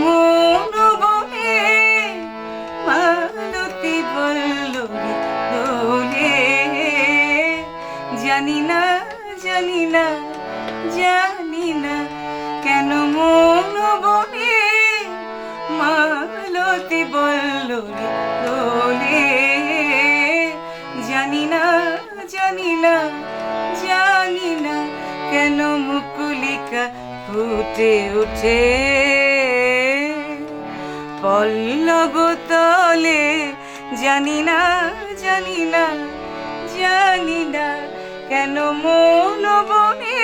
মন বনে মালতী বল্লভী দোলে। জানি না জানি না জানি না কেন মন বনে মালতী বল্লভী দোলে। জানি না জানি না জানি না কেন মুকুলিকা ফুটে ওঠে পল্লব তলে। জানি না জানি না জানি না কেন মন বনে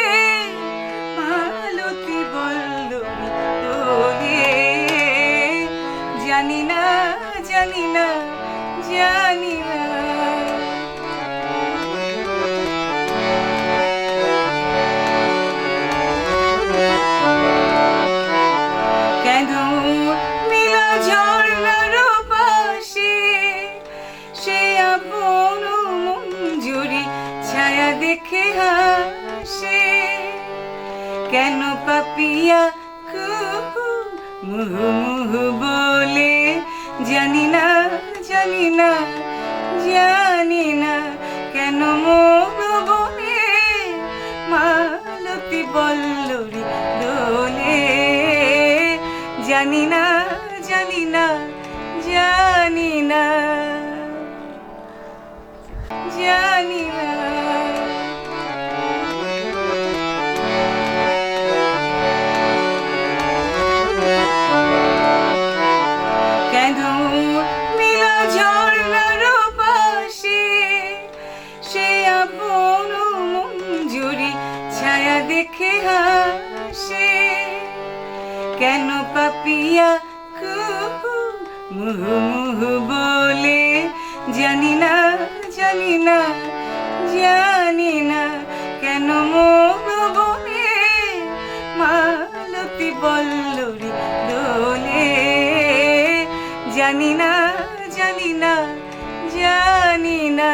মালতী বল্লভী দোলে। জানি না জানি না জানি না। কেন নীলা ঝর্ণার পাশে সে আপন মঞ্জুরি ছায়া দেখে হাসে। কেন পাপিয়া কুহু মুহু মুহু বলে। জানি না জানি না জানি না কেন মন বনে মালতী বল্লভী দোলে। জানি না জানি না জানি না জানি না। কেন নীলা ঝর্ণার পাশে সে আপন মঞ্জুরি ছায়া দেখে হাসে। কেন পাপিয়া কুহু মুহু মুহু বলে। জানি না জানি না জানি না কেন মন বনে মালতী বল্লভী দোলে। জানি না জানি না জানি না।